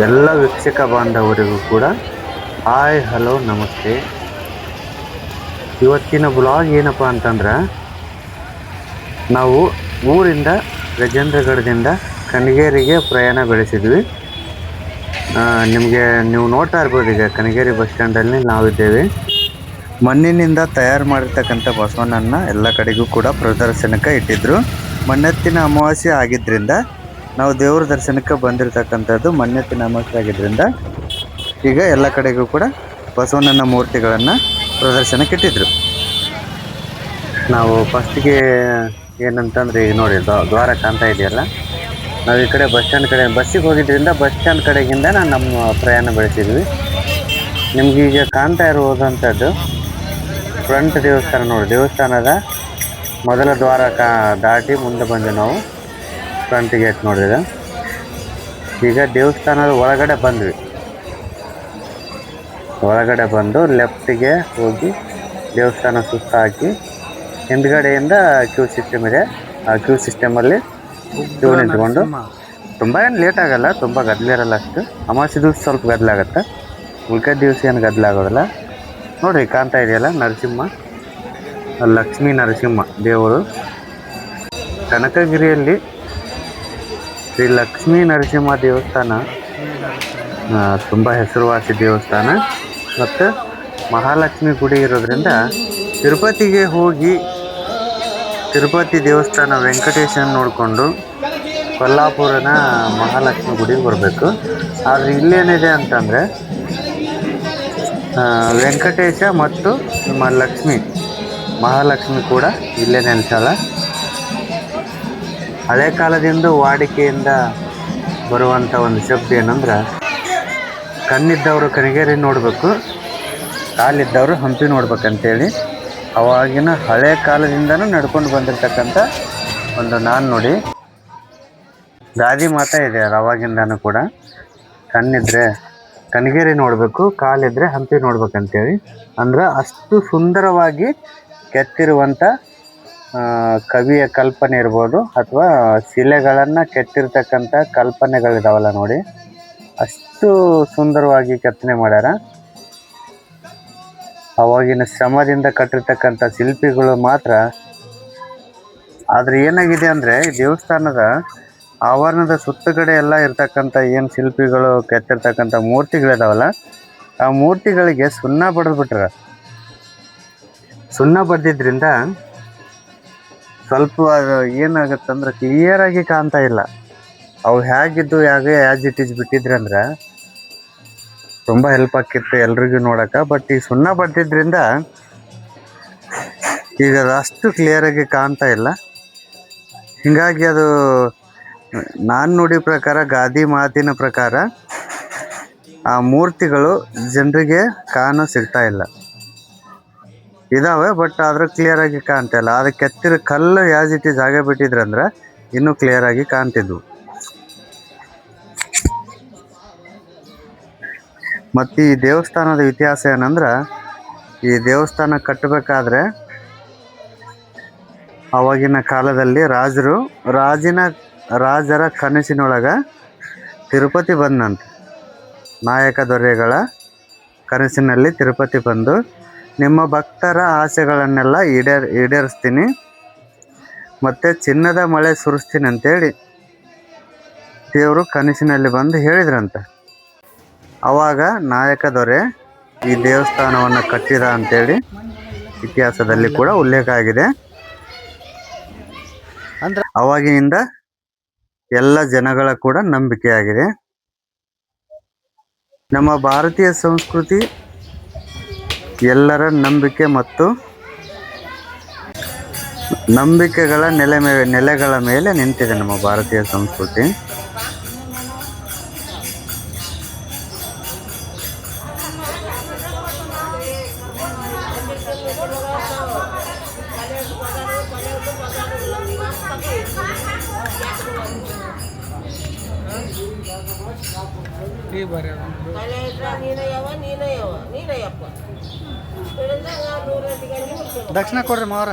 ಎಲ್ಲ ವೀಕ್ಷಕ ಬಾಂಧವರಿಗೂ ಕೂಡ ಹಾಯ್ ಹಲೋ ನಮಸ್ತೆ. ಇವತ್ತಿನ ಬ್ಲಾಗ್ ಏನಪ್ಪ ಅಂತಂದ್ರೆ, ನಾವು ಊರಿಂದ ಗಜೇಂದ್ರಗಢದಿಂದ ಕನಗೇರಿಗೆ ಪ್ರಯಾಣ ಬೆಳೆಸಿದ್ವಿ. ನೀವು ನೋಡ್ತಾ ಇರ್ಬೋದು, ಈಗ ಕನಗೇರಿ ಬಸ್ ಸ್ಟ್ಯಾಂಡಲ್ಲಿ ನಾವಿದ್ದೇವೆ. ಮಣ್ಣಿನಿಂದ ತಯಾರು ಮಾಡಿರ್ತಕ್ಕಂಥ ಬಸವಣ್ಣನ ಎಲ್ಲ ಕಡೆಗೂ ಕೂಡ ಪ್ರದರ್ಶನಕ್ಕೆ ಇಟ್ಟಿದ್ರು. ಮಣ್ಣೆತ್ತಿನ ಅಮಾವಾಸ್ಯೆ ಆಗಿದ್ದರಿಂದ ನಾವು ದೇವ್ರ ದರ್ಶನಕ್ಕೆ ಬಂದಿರತಕ್ಕಂಥದ್ದು ಮಣ್ಣೆತ್ತಿನ ಅಮಾವಾಸ್ಯೆ ಆಗಿದ್ದರಿಂದ ಈಗ ಎಲ್ಲ ಕಡೆಗೂ ಕೂಡ ಬಸವಣ್ಣನ ಮೂರ್ತಿಗಳನ್ನು ಪ್ರದರ್ಶನಕ್ಕೆ ಇಟ್ಟಿದ್ರು. ನಾವು ಫಸ್ಟಿಗೆ ಏನಂತಂದ್ರೆ, ಈಗ ನೋಡಿ ದ್ವಾರ ಕಾಣ್ತಾ ಇದೆಯಲ್ಲ, ನಾವು ಈ ಕಡೆ ಬಸ್ ಸ್ಟ್ಯಾಂಡ್ ಕಡೆ ಬಸ್ಸಿಗೆ ಹೋಗಿದ್ದರಿಂದ ಬಸ್ ಸ್ಟ್ಯಾಂಡ್ ಕಡೆಗಿಂದ ನಮ್ಮ ಪ್ರಯಾಣ ಬೆಳೆಸಿದ್ವಿ. ನಿಮ್ಗೆ ಈಗ ಕಾಣ್ತಾ ಇರುವುದಂಥದ್ದು ಫ್ರಂಟ್ ದೇವಸ್ಥಾನ ನೋಡಿ. ದೇವಸ್ಥಾನದ ಮೊದಲ ದ್ವಾರ ದಾಟಿ ಮುಂದೆ ಬಂದು ನಾವು ಫ್ರಂಟ್ ಗೇಟ್ ನೋಡಿದ. ಈಗ ದೇವಸ್ಥಾನದ ಒಳಗಡೆ ಬಂದ್ವಿ. ಒಳಗಡೆ ಬಂದು ಲೆಫ್ಟಿಗೆ ಹೋಗಿ ದೇವಸ್ಥಾನ ಸುತ್ತ ಹಾಕಿ ಹಿಂದ್ಗಡೆಯಿಂದ ಕ್ಯೂ ಸಿಸ್ಟಮ್ ಇದೆ. ಆ ಕ್ಯೂ ಸಿಸ್ಟಮಲ್ಲಿ ಕ್ಯೂ ನಿಂತ್ಕೊಂಡು, ತುಂಬ ಏನು ಲೇಟ್ ಆಗಲ್ಲ, ತುಂಬ ಗದ್ದಲಿರಲ್ಲ. ಅಷ್ಟು ಅಮಾವಾಸ್ಯೆ ದಿವಸ ಸ್ವಲ್ಪ ಗದ್ದಲಾಗತ್ತೆ, ಉಳ್ಕದ ದಿವಸ ಏನು ಗದ್ದಲಾಗೋದಿಲ್ಲ. ನೋಡಿರಿ, ಕಾಣ್ತಾ ಇದೆಯಲ್ಲ ನರಸಿಂಹ, ಲಕ್ಷ್ಮೀ ನರಸಿಂಹ ದೇವರು. ಕನಕಗಿರಿಯಲ್ಲಿ ಶ್ರೀ ಲಕ್ಷ್ಮೀ ನರಸಿಂಹ ದೇವಸ್ಥಾನ ತುಂಬ ಹೆಸರುವಾಸಿ ದೇವಸ್ಥಾನ. ಮತ್ತು ಮಹಾಲಕ್ಷ್ಮಿ ಗುಡಿ ಇರೋದ್ರಿಂದ ತಿರುಪತಿಗೆ ಹೋಗಿ ತಿರುಪತಿ ದೇವಸ್ಥಾನ ವೆಂಕಟೇಶನ ನೋಡಿಕೊಂಡು ಕೊಲ್ಲಾಪುರನ ಮಹಾಲಕ್ಷ್ಮಿ ಗುಡಿಗೆ ಬರಬೇಕು. ಆದರೆ ಇಲ್ಲೇನಿದೆ ಅಂತಂದರೆ, ವೆಂಕಟೇಶ ಮತ್ತು ಮಹಾಲಕ್ಷ್ಮಿ ಕೂಡ ಇಲ್ಲೇ ನೆಲೆಸಾಳ. ಹಳೆ ಕಾಲದಿಂದ ವಾಡಿಕೆಯಿಂದ ಬರುವಂಥ ಒಂದು ಶಬ್ದ ಏನಂದ್ರೆ, ಕಣ್ಣಿದ್ದವರು ಕನಗೇರಿ ನೋಡಬೇಕು, ಕಾಲಿದ್ದವರು ಹಂಪಿ ನೋಡ್ಬೇಕಂತೇಳಿ ಅವಾಗಿನ ಹಳೆ ಕಾಲದಿಂದನೂ ನಡ್ಕೊಂಡು ಬಂದಿರತಕ್ಕಂಥ ಒಂದು ನೋಡಿ ಗಾದಿ ಮಾತಾ ಇದೆ. ಅದು ಅವಾಗಿಂದನೂ ಕೂಡ ಕಣ್ಣಿದ್ರೆ ಕನಗೇರಿ ನೋಡಬೇಕು, ಕಾಲಿದ್ರೆ ಹಂಪಿ ನೋಡ್ಬೇಕಂತೇಳಿ. ಅಂದ್ರೆ ಅಷ್ಟು ಸುಂದರವಾಗಿ ಕೆತ್ತಿರುವಂಥ ಕವಿಯ ಕಲ್ಪನೆ ಇರ್ಬೋದು, ಅಥವಾ ಶಿಲೆಗಳನ್ನು ಕೆತ್ತಿರ್ತಕ್ಕಂಥ ಕಲ್ಪನೆಗಳಿದಾವಲ್ಲ ನೋಡಿ, ಅಷ್ಟು ಸುಂದರವಾಗಿ ಕೆತ್ತನೆ ಮಾಡ್ಯಾರ. ಅವಾಗಿನ ಶ್ರಮದಿಂದ ಕಟ್ಟಿರ್ತಕ್ಕಂಥ ಶಿಲ್ಪಿಗಳು ಮಾತ್ರ. ಆದರೆ ಏನಾಗಿದೆ ಅಂದರೆ, ದೇವಸ್ಥಾನದ ಆವರಣದ ಸುತ್ತಗಡೆ ಎಲ್ಲ ಇರ್ತಕ್ಕಂಥ ಏನು ಶಿಲ್ಪಿಗಳು ಕೆತ್ತಿರ್ತಕ್ಕಂಥ ಮೂರ್ತಿಗಳಿದಾವಲ್ಲ, ಆ ಮೂರ್ತಿಗಳಿಗೆ ಸುಣ್ಣ ಬಡಿದ್ಬಿಟ್ರ. ಸುಣ್ಣ ಬಡ್ದಿದ್ರಿಂದ ಸ್ವಲ್ಪ ಏನಾಗತ್ತಂದ್ರೆ ಕ್ಲಿಯರಾಗಿ ಕಾಣ್ತಾ ಇಲ್ಲ. ಅವು ಹೇಗಿದ್ದು ಆ್ಯಸ್ ಇಟ್ ಈಸ್ ಬಿಟ್ಟಿದ್ರಂದ್ರೆ ತುಂಬ ಹೆಲ್ಪ್ ಆಕಿತ್ತು ಎಲ್ರಿಗೂ ನೋಡೋಕೆ. ಬಟ್ ಈ ಸುಣ್ಣ ಬಡ್ದಿದ್ರಿಂದ ಈಗ ಅಷ್ಟು ಕ್ಲಿಯರಾಗಿ ಕಾಣ್ತಾ ಇಲ್ಲ. ಹೀಗಾಗಿ ಅದು ನಾನು ನೋಡಿ ಪ್ರಕಾರ, ಗಾದಿ ಮಾತಿನ ಪ್ರಕಾರ, ಆ ಮೂರ್ತಿಗಳು ಜನರಿಗೆ ಸಿಗ್ತಾ ಇಲ್ಲ. ಇದಾವೆ, ಬಟ್ ಆದ್ರೆ ಕ್ಲಿಯರಾಗಿ ಕಾಣ್ತಾ ಇಲ್ಲ. ಅದಕ್ಕೆ ಕೆತ್ತಿರ ಕಲ್ಲು ಆ್ಯಸ್ ಇಟ್ ಈಸ್ ಹಾಗೆ ಬಿಟ್ಟಿದ್ರಂದ್ರೆ ಇನ್ನೂ ಕ್ಲಿಯರಾಗಿ ಕಾಣ್ತಿದ್ವು. ಮತ್ತು ಈ ದೇವಸ್ಥಾನದ ಇತಿಹಾಸ ಏನಂದ್ರೆ, ಈ ದೇವಸ್ಥಾನ ಕಟ್ಟಬೇಕಾದ್ರೆ ಆವಾಗಿನ ಕಾಲದಲ್ಲಿ ರಾಜರ ಕನಸಿನೊಳಗೆ ತಿರುಪತಿ ಬಂದಂತೆ. ನಾಯಕ ದೊರೆಗಳ ಕನಸಿನಲ್ಲಿ ತಿರುಪತಿ ಬಂದು, ನಿಮ್ಮ ಭಕ್ತರ ಆಸೆಗಳನ್ನೆಲ್ಲ ಈಡೇರಿಸ್ತೀನಿ, ಮತ್ತು ಚಿನ್ನದ ಮಳೆ ಸುರಿಸ್ತೀನಿ ಅಂತೇಳಿ ದೇವರು ಕನಸಿನಲ್ಲಿ ಬಂದು ಹೇಳಿದ್ರಂತೆ. ಆವಾಗ ನಾಯಕ ದೊರೆ ಈ ದೇವಸ್ಥಾನವನ್ನು ಕಟ್ಟಿದ ಅಂತೇಳಿ ಇತಿಹಾಸದಲ್ಲಿ ಕೂಡ ಉಲ್ಲೇಖ ಆಗಿದೆ. ಅಂದ್ರೆ ಅವಾಗಿನಿಂದ ಎಲ್ಲ ಜನಗಳ ಕೂಡ ನಂಬಿಕೆಯಾಗಿದೆ. ನಮ್ಮ ಭಾರತೀಯ ಸಂಸ್ಕೃತಿ ಎಲ್ಲರ ನಂಬಿಕೆ ಮತ್ತು ನಂಬಿಕೆಗಳ ನೆಲೆಗಳ ಮೇಲೆ ನಿಂತಿದೆ ನಮ್ಮ ಭಾರತೀಯ ಸಂಸ್ಕೃತಿ. ದಕ್ಷಿಣ ಕೊಡ್ರಿ ಮಾವರ.